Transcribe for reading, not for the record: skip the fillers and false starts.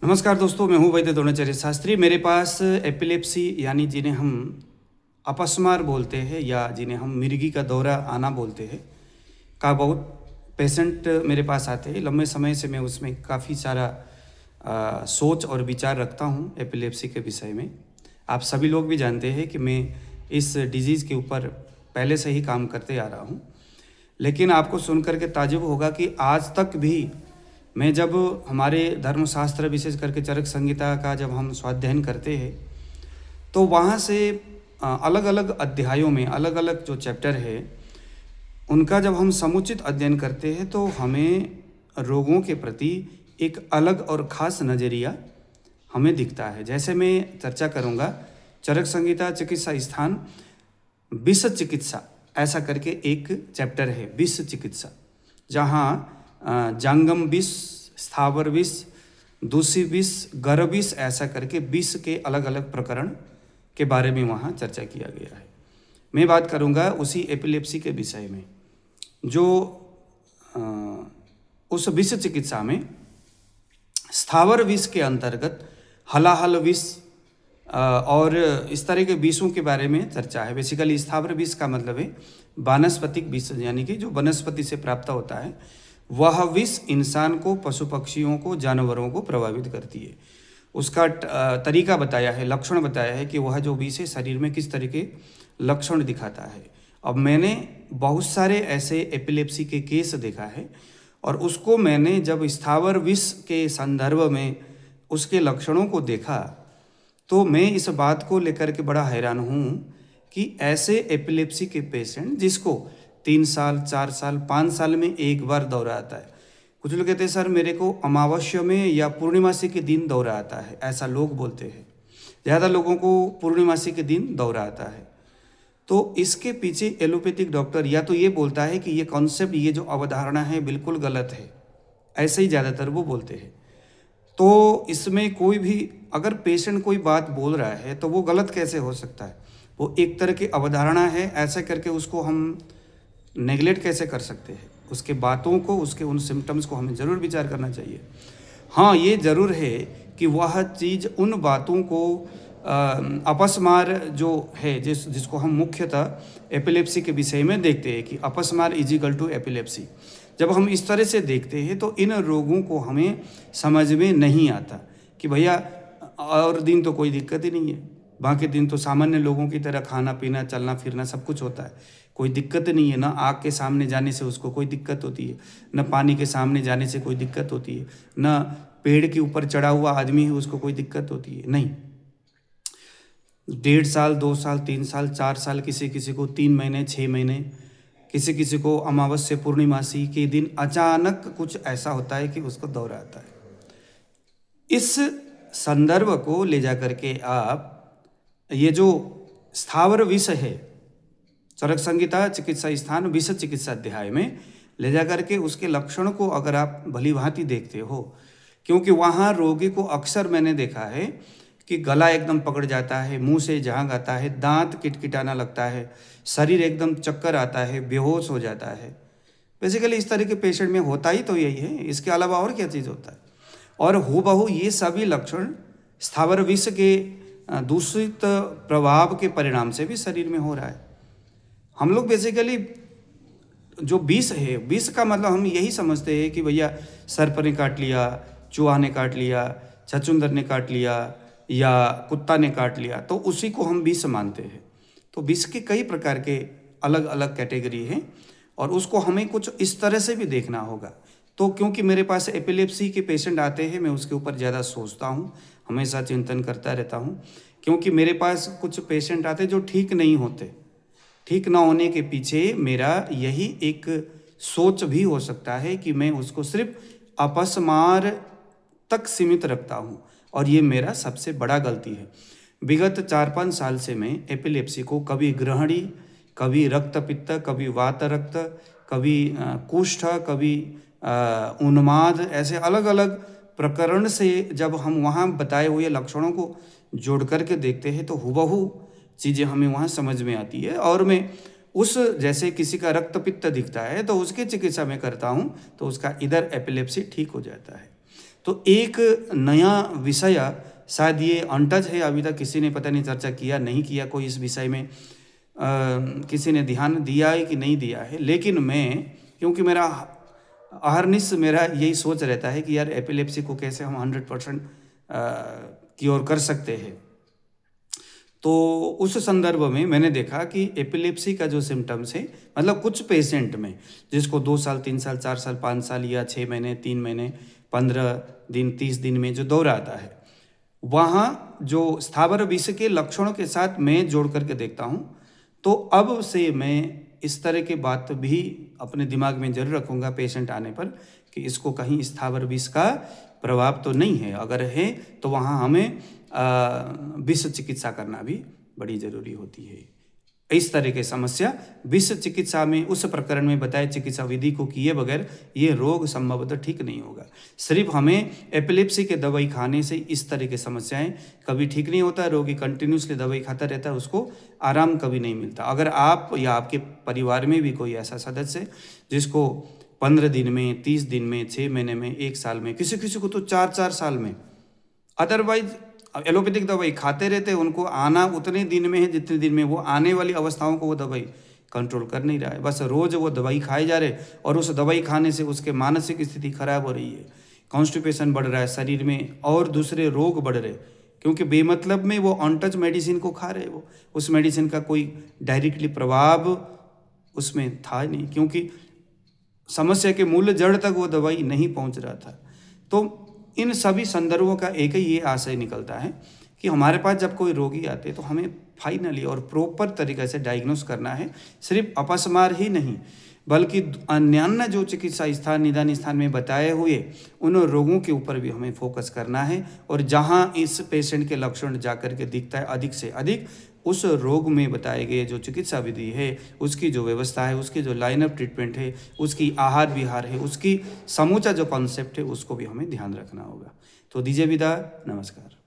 नमस्कार दोस्तों, मैं हूं वैद्य द्रोणाचार्य शास्त्री। मेरे पास एपिलेप्सी यानी जिन्हें हम अपस्मार बोलते हैं या जिन्हें हम मिर्गी का दौरा आना बोलते हैं का बहुत पेशेंट मेरे पास आते हैं। लंबे समय से मैं उसमें काफ़ी सारा सोच और विचार रखता हूं एपिलेप्सी के विषय में। आप सभी लोग भी जानते हैं कि मैं इस डिजीज़ के ऊपर पहले से ही काम करते आ रहा हूं, लेकिन आपको सुनकर के ताज्जुब होगा कि आज तक भी मैं जब हमारे धर्मशास्त्र विशेष करके चरक संहिता का जब हम स्वाध्ययन करते हैं तो वहाँ से अलग अलग अध्यायों में अलग अलग जो चैप्टर है उनका जब हम समुचित अध्ययन करते हैं तो हमें रोगों के प्रति एक अलग और ख़ास नज़रिया हमें दिखता है। जैसे मैं चर्चा करूँगा चरक संहिता चिकित्सा स्थान विष चिकित्सा ऐसा करके एक चैप्टर है, विष चिकित्सा, जहाँ जांगम विष, स्थावर विष, दूषी विष, गर विष ऐसा करके विष के अलग अलग प्रकरण के बारे में वहाँ चर्चा किया गया है। मैं बात करूँगा उसी एपिलेप्सी के विषय में, जो उस विष चिकित्सा में स्थावर विष के अंतर्गत हलाहल विष और इस तरह के विषों के बारे में चर्चा है। बेसिकली स्थावर विष का मतलब है वानस्पतिक विष, यानी कि जो वनस्पति से प्राप्त होता है वह विष इंसान को, पशु पक्षियों को, जानवरों को प्रभावित करती है। उसका तरीका बताया है, लक्षण बताया है कि वह जो विष है शरीर में किस तरह के लक्षण दिखाता है। अब मैंने बहुत सारे ऐसे एपिलेप्सी के केस देखा है और उसको मैंने जब स्थावर विष के संदर्भ में उसके लक्षणों को देखा तो मैं इस बात को लेकर के बड़ा हैरान हूँ कि ऐसे एपिलेप्सी के पेशेंट जिसको 3 साल, 4 साल, 5 साल में एक बार दौरा आता है। कुछ लोग कहते हैं सर मेरे को अमावस्या में या पूर्णिमासी के दिन दौरा आता है, ऐसा लोग बोलते हैं। ज़्यादा लोगों को पूर्णिमासी के दिन दौरा आता है। तो इसके पीछे एलोपैथिक डॉक्टर या तो ये बोलता है कि ये कॉन्सेप्ट, ये जो अवधारणा है बिल्कुल गलत है, ऐसे ही ज़्यादातर वो बोलते हैं। तो इसमें कोई भी अगर पेशेंट कोई बात बोल रहा है तो वो गलत कैसे हो सकता है? वो एक तरह की अवधारणा है, ऐसे करके उसको हम नेगलेक्ट कैसे कर सकते हैं? उसके बातों को, उसके उन सिम्टम्स को हमें ज़रूर विचार करना चाहिए। हाँ, ये ज़रूर है कि वह चीज़ उन बातों को अपस्मार जो है जिसको हम मुख्यतः एपिलेप्सी के विषय में देखते हैं कि अपस्मार इज इक्वल टू एपिलेप्सी, जब हम इस तरह से देखते हैं तो इन रोगों को हमें समझ में नहीं आता कि भैया और दिन तो कोई दिक्कत ही नहीं है, बाकी दिन तो सामान्य लोगों की तरह खाना पीना, चलना फिरना सब कुछ होता है, कोई दिक्कत नहीं है। ना आग के सामने जाने से उसको कोई दिक्कत होती है, न पानी के सामने जाने से कोई दिक्कत होती है, न पेड़ के ऊपर चढ़ा हुआ आदमी है उसको कोई दिक्कत होती है। नहीं, 1.5 साल, 2 साल, 3 साल, 4 साल, किसी किसी को 3 महीने, 6 महीने, किसी किसी को अमावस्या पूर्णिमासी के दिन अचानक कुछ ऐसा होता है कि उसको दौरा आता है। इस संदर्भ को ले जा करके आप ये जो स्थावर विष है चरक संहिता चिकित्सा स्थान विष चिकित्सा अध्याय में ले जा करके उसके लक्षण को अगर आप भली भांति देखते हो, क्योंकि वहाँ रोगी को अक्सर मैंने देखा है कि गला एकदम पकड़ जाता है, मुंह से झाग आता है, दांत किटकिटाना लगता है, शरीर एकदम चक्कर आता है, बेहोश हो जाता है। बेसिकली इस तरह के पेशेंट में होता ही तो यही है, इसके अलावा और क्या चीज़ होता है? और हूबहू ये सभी लक्षण स्थावर विष के दूषित प्रभाव के परिणाम से भी शरीर में हो रहा है। हम लोग बेसिकली जो विष है, विष का मतलब हम यही समझते हैं कि भैया सर्प ने काट लिया, चूहा ने काट लिया, छछूंदर ने काट लिया या कुत्ता ने काट लिया, तो उसी को हम विष मानते हैं। तो विष के कई प्रकार के अलग अलग कैटेगरी हैं और उसको हमें कुछ इस तरह से भी देखना होगा। तो क्योंकि मेरे पास एपिलेप्सी के पेशेंट आते हैं, मैं उसके ऊपर ज़्यादा सोचता हूँ, हमेशा चिंतन करता रहता हूँ, क्योंकि मेरे पास कुछ पेशेंट आते जो ठीक नहीं होते। ठीक ना होने के पीछे मेरा यही एक सोच भी हो सकता है कि मैं उसको सिर्फ अपस्मार तक सीमित रखता हूँ, और ये मेरा सबसे बड़ा गलती है। विगत 4-5 साल से मैं एपिलेप्सी को कभी ग्रहणी, कभी रक्तपित्त, कभी वात रक्त, कभी कुष्ठ, कभी उन्माद, ऐसे अलग अलग प्रकरण से जब हम वहाँ बताए हुए लक्षणों को जोड़ करके देखते हैं तो हुबहू चीज़ें हमें वहाँ समझ में आती है। और मैं उस जैसे किसी का रक्तपित्त दिखता है तो उसकी चिकित्सा में करता हूँ तो उसका इधर एपिलेप्सी ठीक हो जाता है। तो एक नया विषय, शायद ये अनटच है, अभी तक किसी ने पता नहीं चर्चा किया नहीं किया, कोई इस विषय में किसी ने ध्यान दिया है कि नहीं दिया है। लेकिन मैं, क्योंकि मेरा अहरनिश मेरा यही सोच रहता है कि यार एपिलेप्सी को कैसे हम 100% क्योर कर सकते हैं, तो उस संदर्भ में मैंने देखा कि एपिलेप्सी का जो सिम्टम्स है, मतलब कुछ पेशेंट में जिसको 2 साल 3 साल 4 साल 5 साल या 6 महीने 3 महीने 15 दिन 30 दिन में जो दौरा आता है, वहाँ जो स्थावर विष के लक्षणों के साथ मैं जोड़ करके देखता हूँ। तो अब से मैं इस तरह की बात भी अपने दिमाग में जरूर रखूँगा पेशेंट आने पर कि इसको कहीं स्थावर विष का प्रभाव तो नहीं है, अगर है तो वहाँ हमें विष चिकित्सा करना भी बड़ी ज़रूरी होती है। इस तरह की समस्या विष चिकित्सा में, उस प्रकरण में बताए चिकित्सा विधि को किए बगैर ये रोग संभवतः ठीक नहीं होगा। सिर्फ हमें एपिलेप्सी के दवाई खाने से इस तरह की समस्याएं कभी ठीक नहीं होता। रोगी कंटिन्यूसली दवाई खाता रहता है, उसको आराम कभी नहीं मिलता। अगर आप या आपके परिवार में भी कोई ऐसा सदस्य है जिसको 15 दिन में, 30 दिन में, 6 महीने में, 1 साल में, किसी किसी को तो 4-4 साल में, अदरवाइज एलोपैथिक दवाई खाते रहते हैं, उनको आना उतने दिन में है जितने दिन में वो आने वाली अवस्थाओं को वो दवाई कंट्रोल कर नहीं रहा है। बस रोज़ वो दवाई खाए जा रहे और उस दवाई खाने से उसके मानसिक स्थिति खराब हो रही है, कॉन्स्टिपेशन बढ़ रहा है शरीर में और दूसरे रोग बढ़ रहे, क्योंकि बेमतलब में वो अनटच मेडिसिन को खा रहे। वो उस मेडिसिन का कोई डायरेक्टली प्रभाव उसमें था नहीं, क्योंकि समस्या के मूल जड़ तक वो दवाई नहीं पहुंच रहा था। तो इन सभी संदर्भों का एक ही ये आशय निकलता है कि हमारे पास जब कोई रोगी आते हैं तो हमें फाइनली और प्रॉपर तरीके से डायग्नोस करना है। सिर्फ अपस्मार ही नहीं, बल्कि अन्यान्य जो चिकित्सा स्थान, निदान स्थान में बताए हुए उन रोगों के ऊपर भी हमें फोकस करना है। और जहाँ इस पेशेंट के लक्षण जाकर के दिखता है अधिक से अधिक, उस रोग में बताए गए जो चिकित्सा विधि है, उसकी जो व्यवस्था है, उसकी जो लाइन ऑफ ट्रीटमेंट है, उसकी आहार विहार है, उसकी समूचा जो कॉन्सेप्ट है, उसको भी हमें ध्यान रखना होगा। तो दीजिए विदा, नमस्कार।